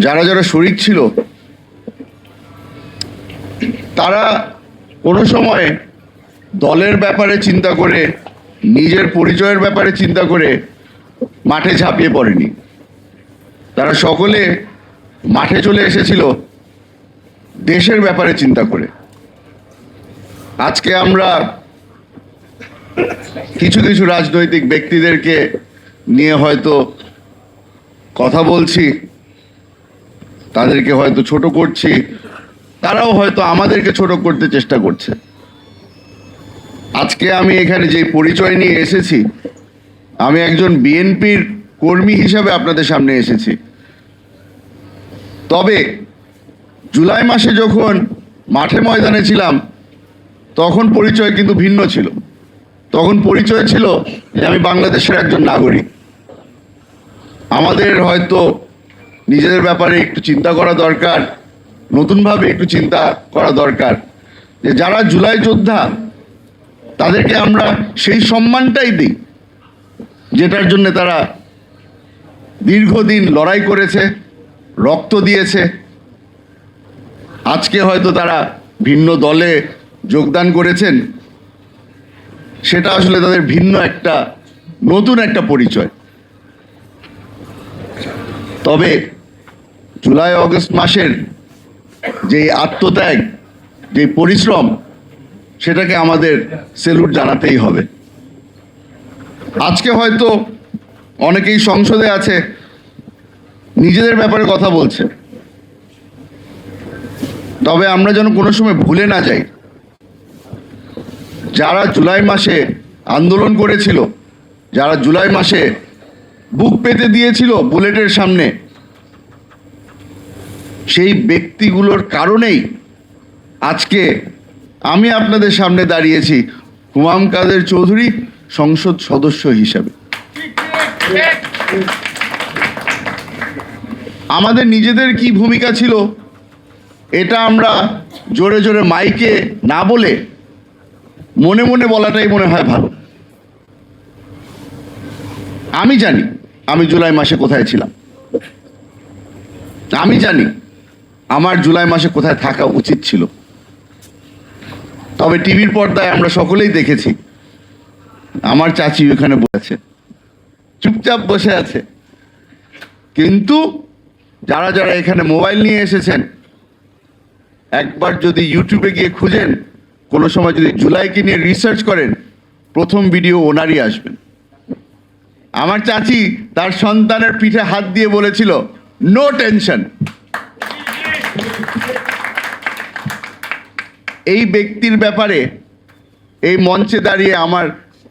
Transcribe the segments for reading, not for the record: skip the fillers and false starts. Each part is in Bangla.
যারা যারা শরিক ছিল তারা কোনো সময় দলের ব্যাপারে চিন্তা করে, নিজের পরিচয়ের ব্যাপারে চিন্তা করে মাঠে ঝাঁপিয়ে পড়েনি। তারা সকলে মাঠে চলে এসেছিল দেশের ব্যাপারে চিন্তা করে। আজকে আমরা কিছু কিছু রাজনৈতিক ব্যক্তিদেরকে নিয়ে হয়তো কথা বলছি, তাদেরকে হয়তো ছোট করছি, তারাও হয়তো আমাদেরকে ছোট করতে চেষ্টা করছে। আজকে আমি এখানে যে পরিচয় নিয়ে এসেছি, আমি একজন বিএনপির কর্মী হিসাবে আপনাদের সামনে এসেছি। তবে জুলাই মাসে যখন মাঠে ময়দানে ছিলাম তখন পরিচয় কিন্তু ভিন্ন ছিল। তখন পরিচয় ছিল যে আমি বাংলাদেশের একজন নাগরিক। আমাদের হয়তো নিজেদের ব্যাপারে একটু চিন্তা করা দরকার, নতুনভাবে একটু চিন্তা করা দরকার যে যারা জুলাই যোদ্ধা তাদেরকে আমরা সেই সম্মানটাই দিই যেটার জন্য তারা দীর্ঘদিন লড়াই করেছে, রক্ত দিয়েছে। আজকে হয়তো তারা ভিন্ন দলে যোগদান করেছেন, সেটা আসলে তাদের ভিন্ন একটা নতুন একটা পরিচয়। তবে জুলাই অগস্ট মাসের যে আত্মত্যাগ, যে পরিশ্রম, সেটাকে আমাদের সেলুট জানাতেই হবে। আজকে হয়তো অনেকেই সংসদে আছে, নিজেদের ব্যাপারে কথা বলছে। তবে আমরা যেন কোনো সময় ভুলে না যাই যারা জুলাই মাসে আন্দোলন করেছিল, যারা জুলাই মাসে বুক পেতে দিয়েছিল বুলেটের সামনে, সেই ব্যক্তিগুলোর কারণেই আজকে আমি আপনাদের সামনে দাঁড়িয়েছি হুমায়ুন কাদের চৌধুরী সংসদ সদস্য হিসাবে। আমাদের নিজেদের কি ভূমিকা ছিল এটা আমরা জোরে জোরে মাইকে না বলে মনে মনে বলাটাই মনে হয় ভালো। আমি জানি আমি জুলাই মাসে কোথায় ছিলাম, আমি জানি আমার জুলাই মাসে কোথায় থাকা উচিত ছিল। তবে টিভির পর্দায় আমরা সকলেই দেখেছি আমার চাচি ওখানে বসে চুপচাপ বসে আছে। কিন্তু যারা যারা এখানে মোবাইল নিয়ে এসেছেন, একবার যদি ইউটিউবে গিয়ে খুঁজেন, কোনো সময় যদি জুলাইকে নিয়ে রিসার্চ করেন, প্রথম ভিডিও ওনারই আসবেন। আমার চাচি তার সন্তানের পিঠে হাত দিয়ে বলেছিল, নো টেনশন। এই ব্যক্তির ব্যাপারে এই মঞ্চে দাঁড়িয়ে আমার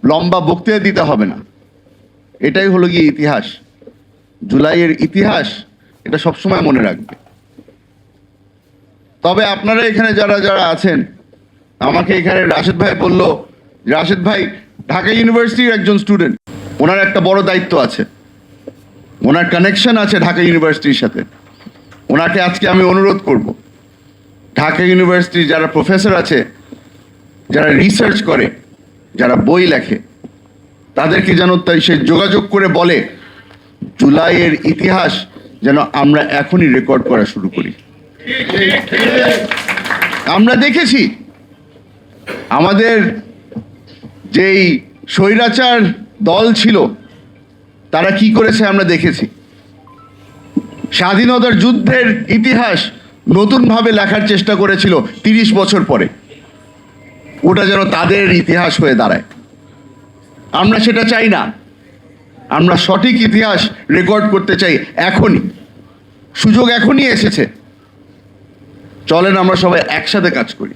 লম্বা বক্তৃতা দিতে হবে না। এটাই হলো গিয়ে ইতিহাস, জুলাইয়ের ইতিহাস, এটা সবসময় মনে রাখবে। তবে আপনারা এখানে যারা যারা আছেন, আমাকে এখানে রাশেদ ভাই বলল, রাশেদ ভাই ঢাকা ইউনিভার্সিটির একজন স্টুডেন্ট, ওনার একটা বড় দায়িত্ব আছে, ওনার কানেকশন আছে ঢাকা ইউনিভার্সিটির সাথে। ওনাকে আজকে আমি অনুরোধ করব, ঢাকা ইউনিভার্সিটির যারা প্রফেসর আছে, যারা রিসার্চ করে, যারা বই লেখে, তাদেরকে যেন তাই সে যোগাযোগ করে বলে জুলাইয়ের ইতিহাস যেন আমরা এখনই রেকর্ড করা শুরু করি। আমরা দেখেছি আমাদের যেই স্বৈরাচার দল ছিল তারা কি করেছে, আমরা দেখেছি। স্বাধীনতার যুদ্ধের ইতিহাস নতুনভাবে লেখার চেষ্টা করেছিল 30 বছর পরে, ওটা যেন তাদের ইতিহাস হয়ে দাঁড়ায়। আমরা সেটা চাই না, আমরা সঠিক ইতিহাস রেকর্ড করতে চাই এখনই। সুযোগ এখনই এসেছে, চলেন আমরা সবাই একসাথে কাজ করি।